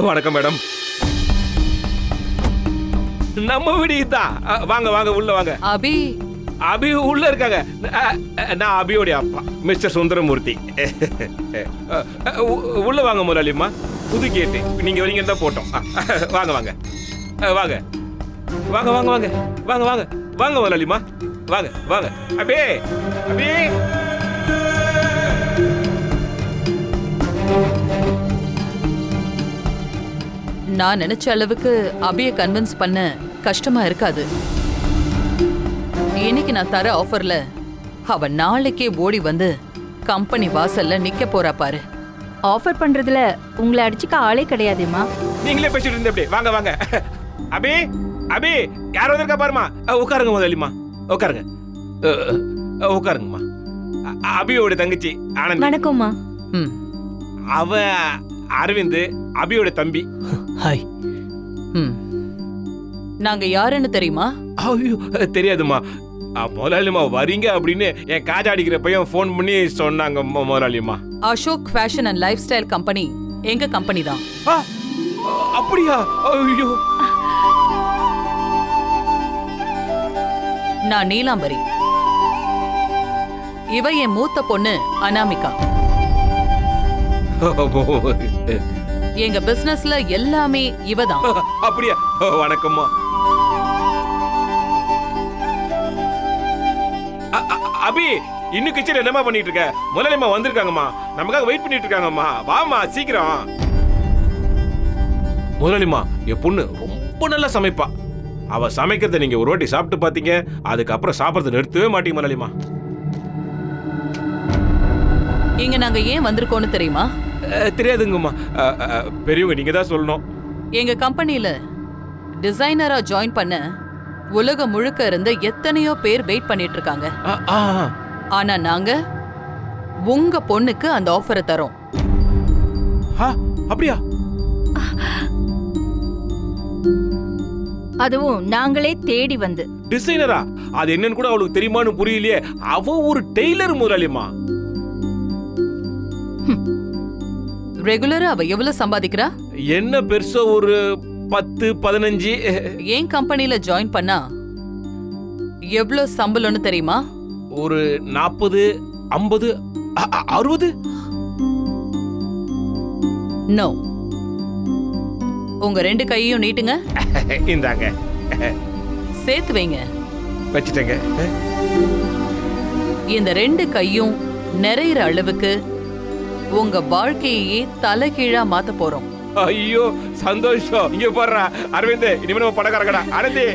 வணக்கம் மேடம். நம்ம வீடு தான். வாங்க வாங்க உள்ள வாங்க. அபி உள்ள இருக்காங்க. நான் அபியோடைய அப்பா மிஸ்டர் சுந்தரமூர்த்தி. உள்ள வாங்க முதலாளிம்மா. புது கேட்டு நீங்க வரீங்க தான் போட்டோம். வாங்க வாங்க வாங்க வாங்க வாங்க வாங்க வாங்க வாங்க வாங்க முதலாளிம்மா. வாங்க வாங்க. அபி அபி நான் நினைச்ச அளவுக்கு அபியை கன்வின்ஸ் பண்ண கஷ்டமா இருக்காது. இன்னைக்கு நான் தர ஆஃபர்ல அவ நாளைக்கே ஓடி வந்து கம்பெனி வாசல்ல நிக்க போறா பாரு. ஆஃபர் பண்றதுல உங்களை அடிச்சுக்க ஆளே கிடையாதுமா. நீங்களே பேசிட்டு இருந்த அப்படியே. வாங்க வாங்க. அபி அபி யார் வந்திருக்கா பாருமா. உட்காருங்க முதலாளிம்மா. உட்காருங்க உட்காருங்கம்மா. அபியோட தங்கச்சி ஆனந்தி. வணக்கம்மா. அவ அரவிந்த் அபியோட தம்பி. ஹாய். நாங்க யாருன்னு தெரியுமா? ஐயோ தெரியாதுமா. முதலாளிமா வரீங்க அப்படின்னு என் காஜா அடிக்கிற பையன் ஃபோன் பண்ணி சொன்னாங்க முதலாளிமா. Ashok fashion and life style company எங்க கம்பெனி தான். அப்படியா? ஐயோ. நான் நீலாம்பரி. இவ என் மூத்த பொண்ணு அனாமிகா. எங்க பிசினஸ்ல எல்லாமே இவதான். அப்படியா? வணக்கம்மா. அபி இன்னும் கிச்சன் என்னமா பண்ணிட்டு இருக்க? முதலாளிமா வந்திருக்காங்கம்மா. நமக்காக வெயிட் பண்ணிட்டு இருக்காங்கம்மா. வாமா சீக்கிரம். முதலாளிமா என் பொண்ணு ரொம்ப நல்லா சமைப்பா. அவ சமைக்கிறத நீங்க ஒரு வாட்டி சாப்பிட்டு பாத்தீங்க, அதுக்கப்புறம் சாப்பிடறத நிறுத்தவே மாட்டீங்க முதலாளிமா. இங்க நாங்க ஏன் வந்திருக்கோம்னு தெரியுமா? தெரியாதுங்கம்மா. பெரியவங்க நீங்க தான் சொல்லணும். எங்க கம்பெனில டிசைனரா ஜாயின் பண்ண உலகம் முழுக்க இருந்து எத்தனையோ பேர் வெயிட் பண்ணிட்டு இருக்காங்க. ஆனா நாங்க உங்க பொண்ணுக்கு அந்த ஆஃபரை தரோம். அப்படியா? அதுவும் நாங்களே தேடி வந்து. டிசைனரா? அது என்னன்னு கூட அவளுக்கு தெரியுமான்னு புரியலையே. அவ ஒரு டெய்லர் முதலாளிமா. ரெகுலரா அவ எவ்வளவு சம்பாதிக்கிறா? என்ன பெருசா ஒரு 10-15. ஏன் கம்பெனில ஜாயின் பண்ணா எவ்வளவு சம்பளம்னு தெரியுமா? ஒரு 40-50-60. நோ. உங்க ரெண்டு கையையும் நீட்டுங்க. இந்தாங்க. சேர்த்து வைங்க. வச்சிட்டேங்க. இந்த ரெண்டு கையும் நிறையிற அளவுக்கு உங்க வாழ்க்கையே தலைகீழா மாத்த போறோம். ஐயோ சந்தோஷம். இங்க போடுறா அரவிந்த். இனிமே நம்ம பணக்காரங்கடா. ஆனந்தி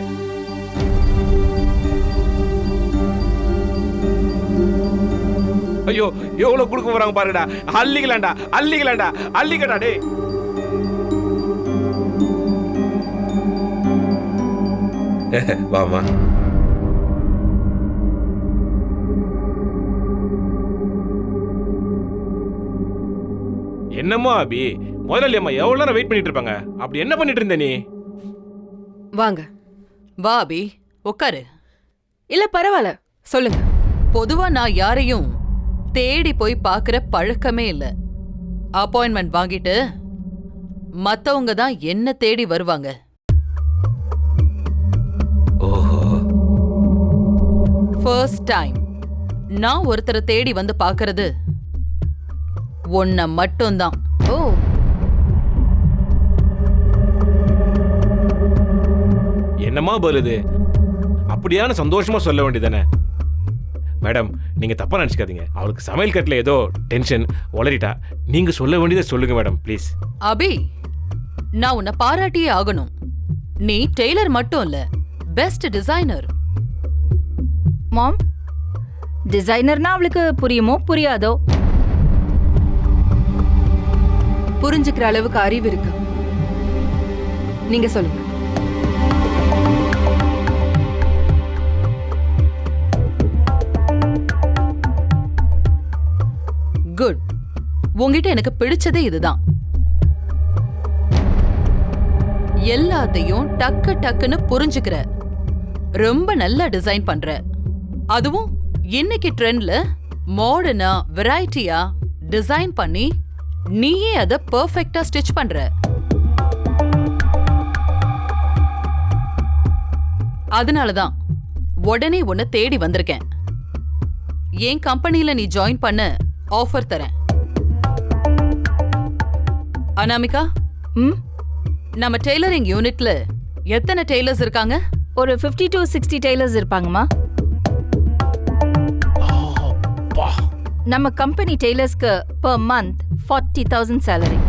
ஐயோ எவ்வளவு கொடுக்க போறாங்க பாருடா. அள்ளிக்கலாண்டா அள்ளிக்கலாண்டா அள்ளிக்கடா. டே வாமா. என்னம்மா அபி, முதல்ல அம்மா எவ்வளவு நேரம் வெயிட் பண்ணிட்டு இருப்பாங்க. அப்படி என்ன பண்ணிட்டு இருந்த நீ? வாங்க. வா அபி, உட்காரு. இல்ல பரவாயில்ல, சொல்லுங்க. பொதுவா நான் யாரையும் தேடி போய் பார்க்கிற பழக்கமே இல்ல. அப்பாயின்மெண்ட் வாங்கிட்டு மத்தவங்க தான் என்ன தேடி வருவாங்க. ஃபர்ஸ்ட் டைம் நான் ஒருத்தரை தேடி வந்து பார்க்கறது உன்னை மட்டும்தான். ஓ, என்னம்மா பலுது? அப்படியான சந்தோஷமா சொல்ல வேண்டியதானே மேடம். நீங்க தப்பா நினைச்சுக்காதீங்க. அவளுக்கு சமையல் கட்டுல ஏதோ டென்ஷன் உளறிட்டா. நீங்க சொல்ல வேண்டியதை சொல்லுங்க மேடம் ப்ளீஸ். அபி, நான் உன்னை பாராட்டியே ஆகணும். நீ டெய்லர் மட்டும் இல்ல, பெஸ்ட் டிசைனர். மாம், டிசைனர்னா அவளுக்கு புரியுமோ புரியாதோ? புரிஞ்சுக்கிற அளவுக்கு அறிவு இருக்கு. நீங்க சொல்லுங்க. குட். உன்கிட்ட எனக்கு பிடிச்சதே இதுதான். எல்லாத்தையும் டக்கு டக்குன்னு புரிஞ்சுக்கிற. ரொம்ப நல்லா டிசைன் பண்ற. அதுவும் இன்னைக்கு ட்ரெண்ட்ல மாடர்னா வெரைட்டியா டிசைன் பண்ணி நீயே அத பெர்ஃபெக்ட்டா ஸ்டிச் பண்ற. அதனாலதான் உடனே உன்னை தேடி வந்திருக்கேன். என் கம்பெனில நீ ஜாயின் பண்ண ஆஃபர் தரேன். அனாமிகா, நம்ம டெய்லரிங் யூனிட்ல எத்தனை டெய்லர்ஸ் இருக்காங்க? ஒரு 50 to 60 டெய்லர்ஸ் இருப்பாங்கம்மா. நம்ம கம்பெனி டெய்லர்ஸ்க்கு per month 40,000 salary.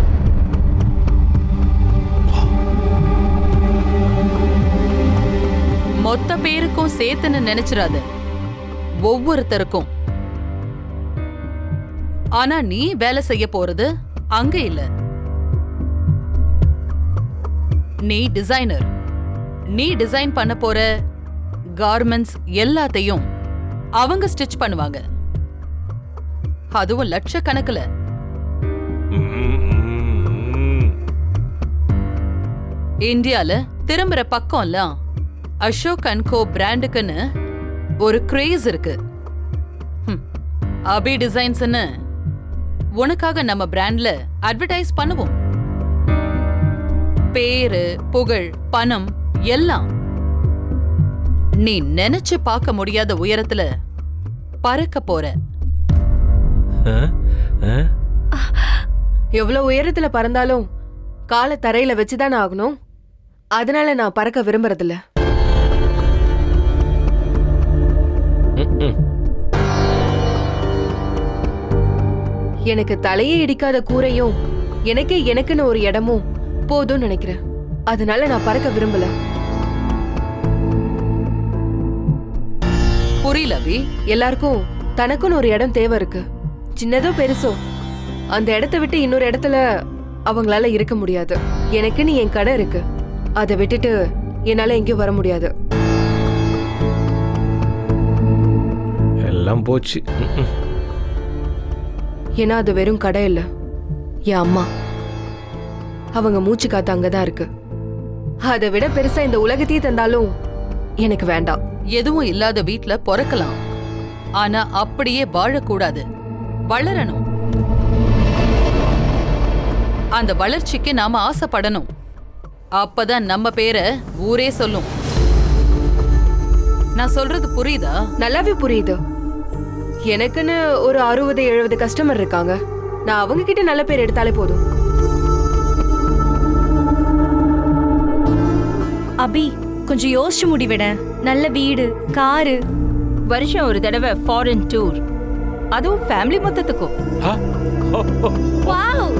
மொத்த பேருக்கும் சேர்த்துன்னு நினைச்சிராத, ஒவ்வொருத்தருக்கும். ஆனா நீ வேலை செய்ய போறது அங்க இல்ல. நீ டிசைனர். நீ டிசைன் பண்ண போற கார்மெண்ட்ஸ் எல்லாத்தையும் அவங்க ஸ்டிச் பண்ணுவாங்க. அதுவும் லட்சக்கணக்குல. இந்தியால திரும்புற பக்கம்லாம் அசோக் அண்ட் கோ பிராண்டுக்குன்னு ஒரு கிரேஸ் இருக்கு. அபி டிசைன்ஸ்னு உனக்காக நம்ம பிராண்ட்ல அட்வர்டைஸ் பண்ணுவோம். பேரு, புகழ், பணம் எல்லாம் நீ நினைச்சு பார்க்க முடியாத உயரத்துல பறக்க போற. எவ்வளவு உயரத்துல பறந்தாலும் காலை தரையில வச்சுதானே ஆகணும். அதனால நான் பறக்க விரும்புறதில்ல. எனக்கு தலையே இடிக்காத கூரையும் எனக்குன்னு ஒரு இடமும் போதும்னு நினைக்கிறேன். அதனால நான் பறக்க விரும்பல. புரியல அபி. எல்லாருக்கும் தனக்குன்னு ஒரு இடம் தேவை இருக்கு. சின்னதோ பெருசோ அந்த இடத்த விட்டு இன்னொரு இடத்துல அவங்களால இருக்க முடியாது. எனக்குன்னு என் கடை இருக்கு. அதை விட்டுட்டு என்னால எங்கேயும் வர முடியாது. எல்லாம் போச்சு. ஏன்னா அது வெறும் கடை இல்ல, என் அம்மா. அவங்க மூச்சு காத்து அங்கதான் இருக்கு. அதை விட பெருசா இந்த உலகத்தையே தந்தாலும் எனக்கு வேண்டாம். எதுவும் இல்லாத வீட்ல பொறக்கலாம், ஆனா அப்படியே வாழக்கூடாது. வளரணும். அந்த வளர்ச்சிக்கு நாம ஆசைப்படணும். அப்பதான் நம்ம பேரை ஊரே சொல்லும். நான் சொல்றது புரியுதா? நல்லாவே புரியுது. எனக்குன்னு ஒரு 60-70 கஸ்டமர் இருக்காங்க. நான் அவங்க கிட்ட நல்ல பேர் எடுத்தாலே போதும். அபி, கொஞ்சம் யோசிச்சு முடிவிட. நல்ல வீடு, காரு, வருஷம் ஒரு தடவை ஃபாரின் டூர், அதுவும் ஃபேமிலி மொத்தத்துக்கும். வாவ்!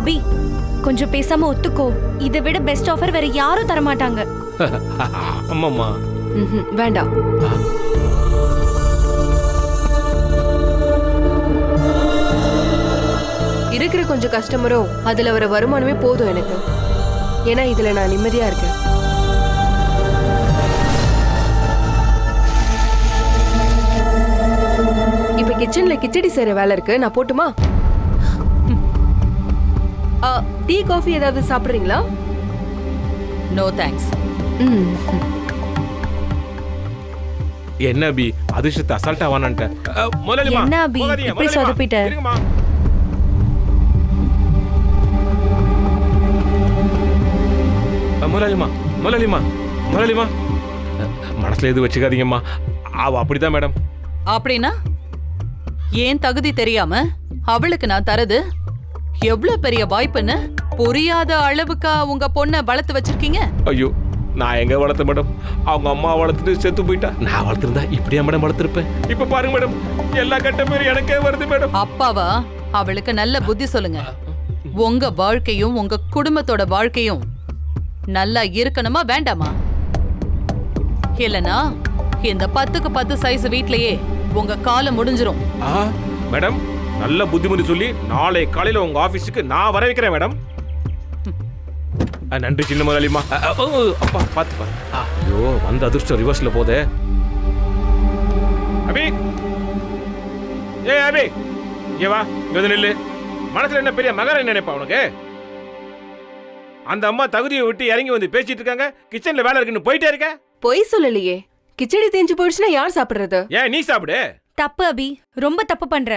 அபி, கொஞ்சம் பேசாம ஒத்துக்கோ. இதை விட பெஸ்ட் ஆஃபர் வேற யாரும் தர மாட்டாங்க. அம்மாமா வேண்டாம். இருக்கிற கொஞ்சம் கஸ்டமரும் அதுல வர வருமானமே போதும் எனக்கு. ஏன்னா இதுல நான் நிம்மதியா இருக்கேன். இப்ப கிச்சன்ல கிச்சடி செய்யற வேலை இருக்கு. நான் போட்டுமா? டீ, காஃபி ஏதாவது சாப்பிடுறீங்களா? No thanks. என்ன அபி, அதிர்ஷ்டத்தை அசால்ட்டா வானான்ட்ட. முதலாளிமா, என்ன அபி, போகாதீங்க, இப்படி முதலாளிமா, சொதப்பிட்ட? இருங்கம்மா. முதலாளிமா, மனசுல எதுவும் வச்சுக்காதீங்கம்மா. அவ அப்படிதான் மேடம். அப்படின்னா ஏன் தகுதி தெரியாம அவளுக்கு நான் தரது எவ்வளவு பெரிய வாய்ப்புன்னு புரியாத அளவுக்கா உங்க பொண்ணை வளர்த்து வச்சிருக்கீங்க? ஐயோ, நான் எங்க வளர்த்த மேடம்? அவங்க அம்மா வளர்த்துட்டு செத்து போயிட்டா. நான் வளர்த்துருந்தா இப்படியா மேடம் வளர்த்துருப்பேன்? இப்ப பாருங்க மேடம், எல்லா கட்ட பேரும் எனக்கே வருது மேடம். அப்பாவா? அவளுக்கு நல்ல புத்தி சொல்லுங்க. உங்க வாழ்க்கையும் உங்க குடும்பத்தோட வாழ்க்கையும் நல்லா இருக்கணுமா வேண்டாமா? இல்லனா இந்த 10க்கு 10 சைஸ் வீட்லயே உங்க காலம் முடிஞ்சிரும். மேடம், நல்ல புத்திமதி சொல்லி நாளை காலையில உங்க ஆபீஸுக்கு நான் வர வைக்கிறேன் மேடம். நன்றி சின்ன முதலாளிமா. அப்பா பாத்து பாரு. ஐயோ, வந்த அதிர்ஷ்டம் ரிவர்ஸ்ல போதே. அபி, அபி, இங்க வா, இங்க வந்து நில்லு. மனசுல என்ன பெரிய மகாராணி நினைப்பா உனக்கு? அந்த அம்மா தகுதியை விட்டு இறங்கி வந்து பேசிட்டு இருக்காங்க. கிச்சன்ல வேலை இருக்குன்னு போயிட்டே இருக்க. பொய் சொல்லலையே. கிச்சடி தேஞ்சு போயிடுச்சுன்னா யார் சாப்பிடுறது? ஏன் நீ சாப்பிடு. தப்பு அபி, ரொம்ப தப்பு பண்ற.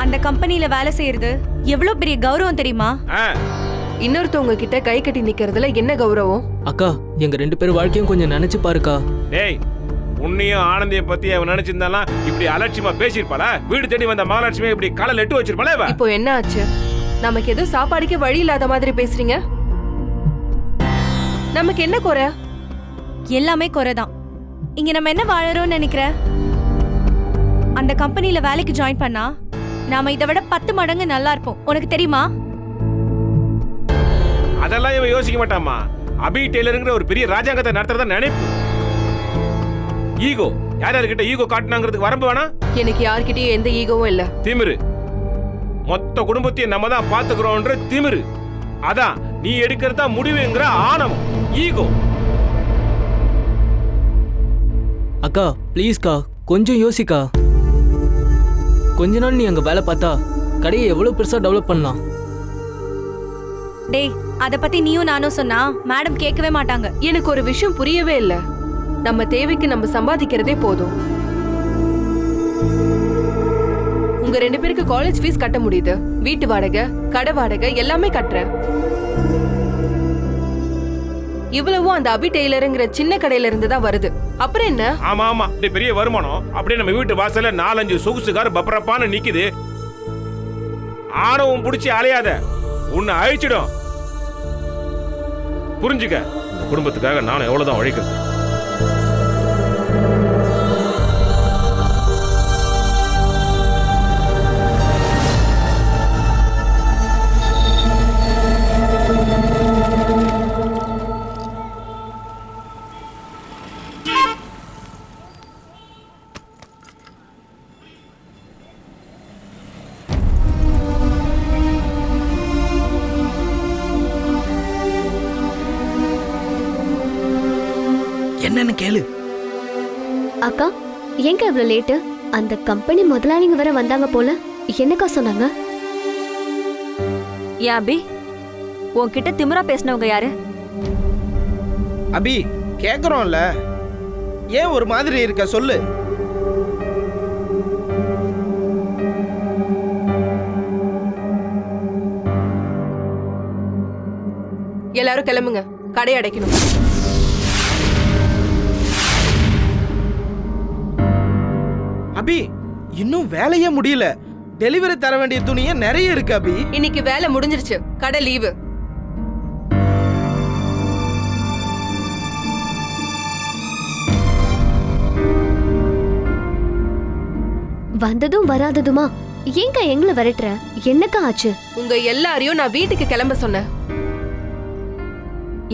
அந்த கம்பெனில வேலை செய்யறது எவ்வளவு பெரிய கௌரவம் தெரியுமா? இன்னொருத்தவங்க கிட்ட கை கட்டி நிக்கிறதுல என்ன கௌரவம்? அக்கா எங்க 2 பேர் வாழ்க்கையும் கொஞ்சம் நினைச்சு பாருக்கா. டேய், உன்னையும் ஆனந்தியம் பத்தி அவன் நினைச்சிருந்தாலாம் இப்படி அலட்சியமா பேசியிருப்பாளா? வீடு தேடி வந்த மகாலட்சுமி இப்படி காலை எட்டு வச்சிருப்பாளா இவ? இப்போ என்ன ஆச்சு? நமக்கு ஏதோ சாப்பாடுக்கு வழி இல்லாத மாதிரி பேசுறீங்க. நமக்கு என்ன குறை? எல்லாமே குறைதான். இங்க நம்ம என்ன வாழறோம்னு நினைக்கிற? அந்த கம்பெனில வேலைக்கு ஜாயின் பண்ணா நாம இதை விட 10 மடங்கு நல்லா இருப்போம். உனக்கு தெரியுமா? அதெல்லாம் இவன் யோசிக்க மாட்டாமா. அபி டெய்லருங்கிற ஒரு பெரிய ராஜாங்கத்தை நடத்துறதா நினைப்பு. ஈகோ, யார்கிட்ட ஈகோ காட்டினாங்கிறதுக்கு வரம்பு வேணா? எனக்கு யார்கிட்டயும் எந்த ஈகோவும் இல்ல. திமிரு, மொத்த குடும்பத்தையும் நம்ம தான் பாத்துக்கிறோம்ன்ற திமிரு. அதான் நீ எடுக்கிறதா முடிவுங்கிற ஆணவம், ஈகோ. அக்கா ப்ளீஸ்க்கா கொஞ்சம் யோசிக்கா. கொஞ்ச நாள் நீ அங்க வேலை பார்த்தா கடையை எவ்வளவு பெருசா டெவலப் பண்ணலாம். டேய், அத பத்தி நீயும் நானும் சொன்னா மேடம் கேட்கவே மாட்டாங்க. எனக்கு ஒரு விஷயம் புரியவே இல்ல. நம்ம தேவைக்கு நம்ம சம்பாதிக்கிறதே போதும். உங்க 2 பேருக்கு காலேஜ் ஃபீஸ் கட்ட முடியுது, வீட்டு வாடகை, கடை வாடகை எல்லாமே கட்டுறேன். இவ்வளவும் அந்த அபி டெய்லருங்கிற சின்ன கடையில இருந்து தான் வருது. அப்புறம் என்ன? ஆமா ஆமா, இப்படி பெரிய வருமானம் அப்படியே நம்ம வீட்டு வாசல்ல 4-5 சொகுசு கார் பப்பரப்பான்னு நிக்குது. ஆணவம் புடிச்சு அலையாத, உன்னை அழிச்சிடும். புரிஞ்சுக்க, இந்த குடும்பத்துக்காக நானும் எவ்வளவுதான் உழைக்கிறது. என்னன்னு கேளு. அக்கா, ஏங்க இவ்வளவு லேட்டு? அந்த கம்பெனி முதலாளிங்க வர வந்தாங்க போல. என்னக்கா சொன்னாங்க? ஏன் அபி, உன்கிட்ட திமிரா பேசினவங்க யாரு? அபி கேக்குறோம்ல, ஏன் ஒரு மாதிரி இருக்க சொல்லு. எல்லாரும் கிளம்புங்க, கடை அடைக்கணும். அபி இன்னும் வேலையே முடியல. டெலிவரி தர வேண்டிய துணியே நிறைய இருக்கு அபி. இன்னைக்கு வேலை முடிஞ்சிருச்சு, கடை லீவு. வந்ததும் வராததுமா ஏங்க எங்களை விரட்டுற? என்னக்கா ஆச்சு? உங்க எல்லாரையும் நான் வீட்டுக்கு கிளம்ப சொன்னேன்.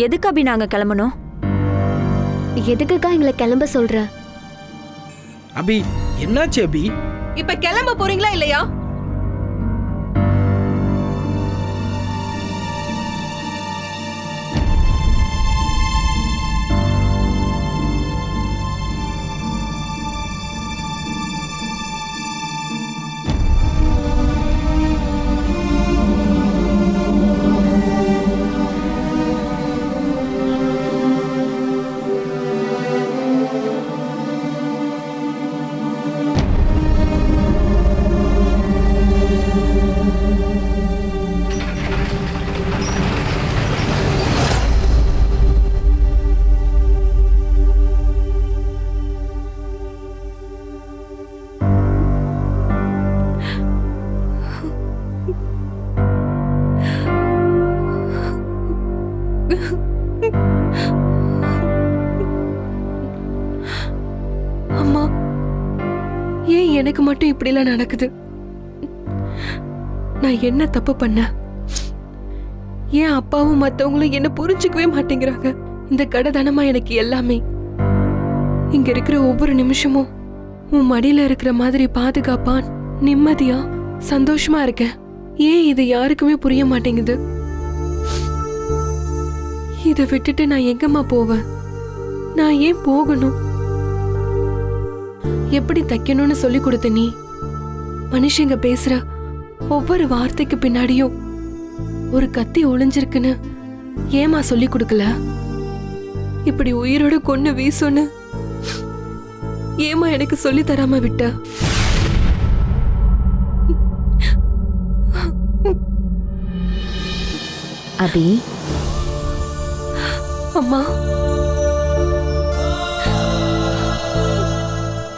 எதுக்கு அபி நாங்க கிளம்பணும்? எதுக்குக்கா எங்களை கிளம்ப சொல்ற? அபி என்னாச்சு அபி? இப்ப கிளம்ப போறீங்களா இல்லையா? அம்மா, ஏன் எனக்கு மட்டும் இப்படிலாம் நடக்குது? நான் என்ன தப்பு பண்ண? ஏன் அப்பாவும் மத்தவங்களும் என்ன புரிஞ்சுக்கவே மாட்டேங்கிறாங்க? இந்த கடை தானமா எனக்கு எல்லாமே. இங்க இருக்கிற ஒவ்வொரு நிமிஷமும் உன் மடியில இருக்கிற மாதிரி பாதுகாப்பா, நிம்மதியா, சந்தோஷமா இருக்கேன். ஏன் இது யாருக்குமே புரிய மாட்டேங்குது? இதை விட்டுட்டு நான் எங்கம்மா போவேன்? நான் ஏன் போகணும்? எப்படி தைக்கணும்னு சொல்லி கொடுத்த நீ, மனுஷங்க பேசுற ஒவ்வொரு வார்த்தைக்கு பின்னாடியும் ஒரு கத்தி ஒளிஞ்சிருக்குன்னு ஏமா சொல்லி கொடுக்கல? இப்படி உயிரோட கொன்னு வீசுன்னு ஏமா எனக்கு சொல்லி தராம விட்ட? அபி, அம்மா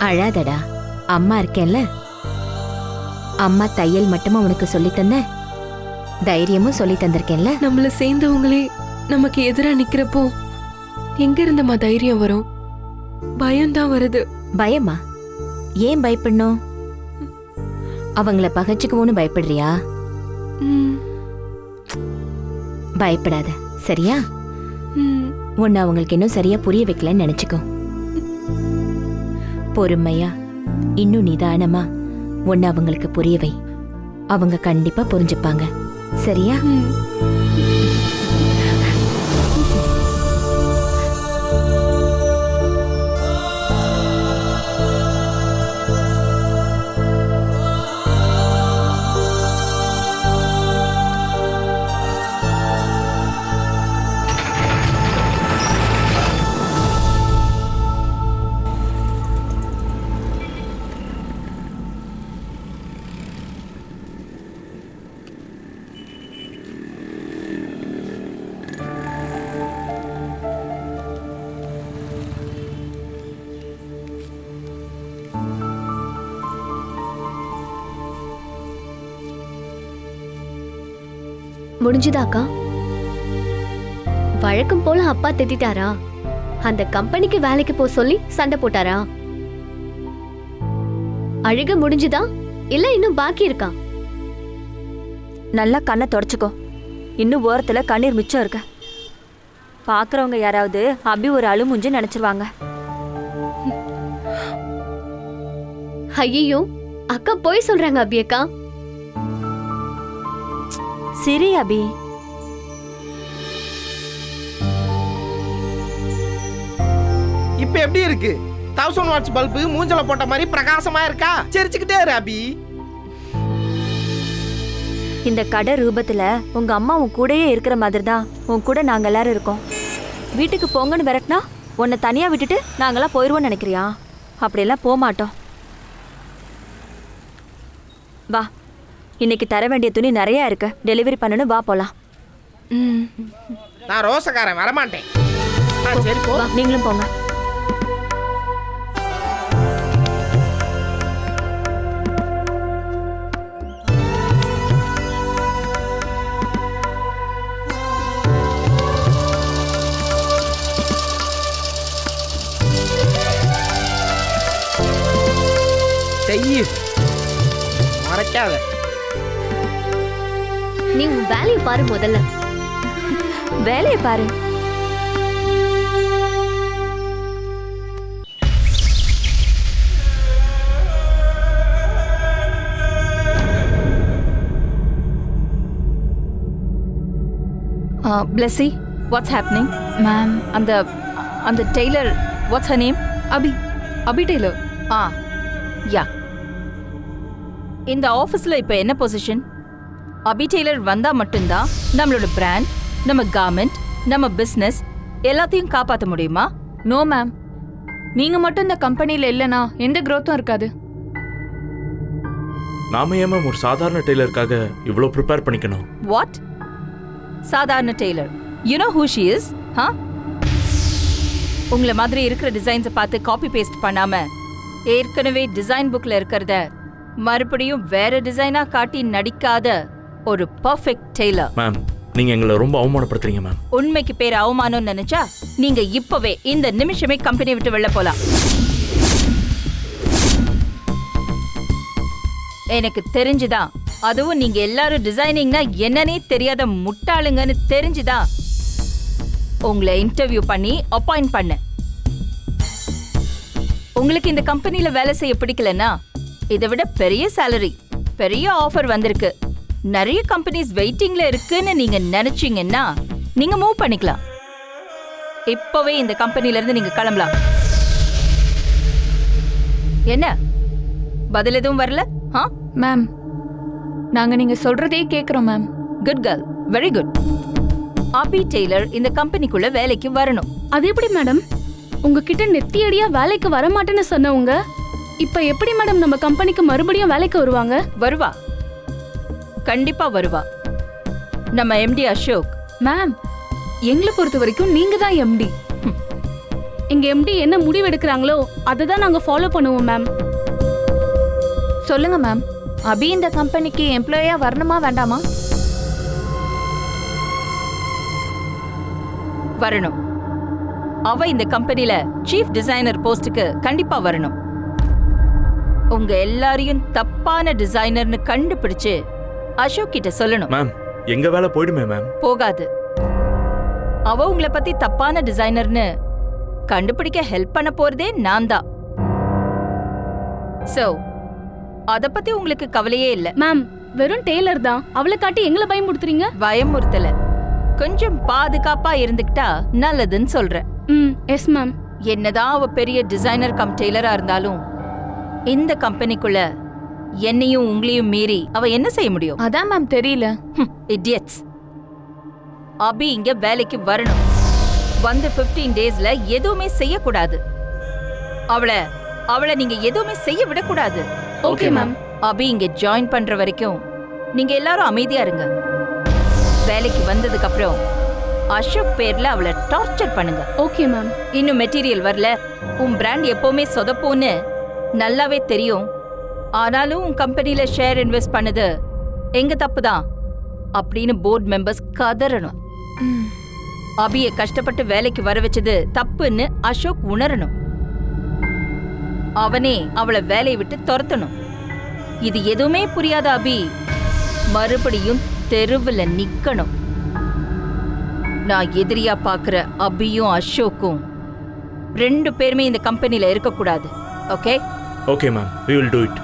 அழாதடா. அம்மா இருக்கேன்ல. அம்மா தையல் மட்டுமா உனக்கு சொல்லி தந்த, தைரியமும் சொல்லி தந்திருக்கேன்ல. நம்மள சேர்ந்தவங்களே நமக்கு எதிரா நிக்கிறப்போ எங்க இருந்தம்மா தைரியம் வரும்? பயம்தான் வருது. பயமா? ஏன் பயப்படணும்? அவங்கள பகச்சுக்குவோன்னு பயப்படுறியா? ம், பயப்படாத, சரியா? ம். உன்னை அவங்களுக்கு இன்னும் சரியா புரிய வைக்கலன்னு நினைச்சுக்கோ. பொறுமையா, இன்னும் நிதானமா உன்னை அவங்களுக்கு புரிய வை. அவங்க கண்டிப்பா புரிஞ்சுப்பாங்க, சரியா? முடிஞ்சுதாக்கா? வழக்கம் போல அப்பா திட்டாரா? அந்த கம்பெனிக்கு வேலைக்கு போக சொல்லி சண்டை போட்டாரா? அழுக முடிஞ்சுதா இல்ல இன்னும் பாக்கி இருக்கா? நல்லா கண்ணை தொடச்சுக்கோ, இன்னும் ஓரத்துல கண்ணீர் மிச்சம் இருக்க. பாக்குறவங்க யாராவது அபி ஒரு அழுமுஞ்சு நினைச்சிருவாங்க. ஐயோ, அக்கா போய் சொல்றாங்க அபி அக்கா. சரி அபி, இப்ப எப்படி இருக்கு? 1000 வாட்ஸ் பல்பு மூஞ்சல போட்ட மாதிரி பிரகாசமா இருக்கா? சிரிச்சுக்கிட்டே இரு அபி. இந்த கடை ரூபத்துல உங்க அம்மா உன் கூடயே இருக்கிற மாதிரி தான் உன் கூட நாங்க எல்லாரும் இருக்கோம். வீட்டுக்கு போங்கன்னு விரட்டினா உன்னை தனியா விட்டுட்டு நாங்கெல்லாம் போயிருவோம்னு நினைக்கிறியா? அப்படியெல்லாம் போக மாட்டோம். வா, இன்னைக்கு தர வேண்டிய துணி நிறைய இருக்கு, டெலிவரி பண்ணணும். வா போலாம். நான் ரோசக்காரன் வரமாட்டேன். சரி போ. நீங்களும் போங்க. மறைக்காத. நீ உன் வேலையை பாரு முதல்ல. வேலையை பாரு. Blessy, what's happening? மேம், அந்த டெய்லர், what's her name? அபி டெய்லர். யா. இந்த ஆஃபீஸில் இப்போ என்ன பொசிஷன்? அபி டெய்லர் வந்தால் மட்டும்தான் நம்மளோட பிராண்ட், நம்ம கார்மெண்ட், நம்ம பிஸ்னஸ் எல்லாத்தையும் காப்பாற்ற முடியுமா? நோ மேம், நீங்க மட்டும் இந்த கம்பெனில இல்லனா எந்த growth-உம் இருக்காது. நாம ஏன் மேம் ஒரு சாதாரண டெய்லருக்காக இவ்வளோ ப்ரிப்பேர் பண்ணிக்கணும்? வாட்? சாதாரண tailor? You know who she is? உங்களை மாதிரி இருக்கிற டிசைன்ஸை பார்த்து காப்பி பேஸ்ட் பண்ணாம ஏற்கனவே டிசைன் புக்ல இருக்கிறத மறுபடியும் வேற டிசைனா காட்டி நடிக்காத ஒரு பர்ஃபெக்ட் டெய்லர். மேம், நீங்க எங்களை ரொம்ப அவமானப்படுத்துறீங்க மேம். உண்மைக்கு பேர் அவமானம் நினைச்சா நீங்க இப்பவே இந்த நிமிஷமே கம்பெனி விட்டு வெளில போலாம். எனக்கு தெரிஞ்சுதான், அதுவும் நீங்க எல்லாரும் டிசைனிங்னா என்னன்னே தெரியாத முட்டாளுங்கன்னு தெரிஞ்சுதான் உங்களை இன்டர்வியூ பண்ணி அப்பாயிண்ட் பண்ண. உங்களுக்கு இந்த கம்பெனில வேலை செய்ய பிடிக்கலன்னா இதை விட பெரிய சேலரி, பெரிய ஆஃபர் வந்திருக்கு, நிறைய கம்பெனிஸ் வெயிட்டிங்ல இருக்குன்னு நீங்க நினைச்சீங்கன்னா நீங்க மூவ் பண்ணிக்கலாம். இப்பவே இந்த கம்பெனில இருந்து நீங்க கிளம்பலாம். என்ன பதில் எதுவும் வரல? மேம், நாங்க நீங்க சொல்றதே கேக்குறோம் ma'am. Good girl, very good. Abhi tailor இந்த கம்பெனிக்குள்ள வேலைக்கு வரணும். அது எப்படி மேடம்? உங்ககிட்ட நெத்தியடியா வேலைக்கு வர மாட்டேன்னு சொன்னவங்க இப்ப எப்படி மேடம் நம்ம கம்பெனிக்கு மறுபடியும் வேலைக்கு வருவாங்க? வருவா, கண்டிப்பா வருவா. நம்ம எம்டி அசோக் மேம் எங்களை பொறுத்த வரைக்கும் நீங்க தான் எம்டி. எங்க எம்டி என்ன முடிவு எடுக்கிறாங்களோ அதை தான் நாங்க ஃபாலோ பண்ணுவோம் மேம். சொல்லுங்க மேம், அபி இந்த கம்பெனிக்கு எம்ப்ளாயா வரணுமா வேண்டாமா? வரணும். அவ இந்த கம்பெனில சீஃப் டிசைனர் போஸ்டுக்கு கண்டிப்பா வரணும். உங்க எல்லாரையும் தப்பான டிசைனர்னு கண்டுபிடிச்சு அசோக் கிட்ட சொல்லணும். மேம் எங்க வேலை போயிடுமே மேம். போகாது. அவ உங்களை பத்தி தப்பான டிசைனர்னு கண்டுபிடிக்க ஹெல்ப் பண்ண போறதே நான் தான். சோ அத பத்தி உங்களுக்கு கவலையே இல்ல. மேம் வெறும் டெய்லர் தான், அவளை காட்டி எங்களை பயமுறுத்துறீங்க. பயமுறுத்தல, கொஞ்சம் பாதுகாப்பா இருந்துக்கிட்டா நல்லதுன்னு சொல்றேன். Yes ma'am. என்னதான் அவ பெரிய டிசைனர் கம் டெய்லரா இருந்தாலும் இந்த கம்பெனிக்குள்ள என்னையும் உங்களையும் மீறி அவ என்ன செய்ய முடியும்? அதான் மேம் தெரியல. இடியட்ஸ். அபி இங்க வேலைக்கு வரணும். வந்து 15 டேஸ்ல எதுவுமே செய்யக்கூடாது. அவளை நீங்க எதுவுமே செய்ய விடக்கூடாது. Okay ma'am. அபி இங்க ஜாயின் பண்ற வரைக்கும் நீங்க எல்லாரும் அமைதியா இருங்க. வேலைக்கு வந்ததுக்கு அப்புறம் அசோக் பேர்ல அவளை டார்ச்சர் பண்ணுங்க. Okay ma'am. இன்னும் மெட்டீரியல் வரல, உன் பிராண்ட் எப்பவுமே சொதப்போன்னு நல்லாவே தெரியும். ஆனாலும் உன் கம்பெனில ஷேர் இன்வெஸ்ட் பண்ணது எங்க தப்பு தான் அப்படின்னு போர்ட் மெம்பர்ஸ் கதறணும். அபியை கஷ்டப்பட்டு வேலைக்கு வர வச்சது தப்புன்னு அசோக் உணரணும். அவனே அவளை வேலையை விட்டு துரத்தணும். இது எதுவுமே புரியாத அபி மறுபடியும் தெருவுல நிக்கணும். நான் எதிரியா பாக்குற அபியும் அசோக்கும் 2 பேருமே இந்த கம்பெனில இருக்கக்கூடாது. Okay? Okay ma'am, we will do it.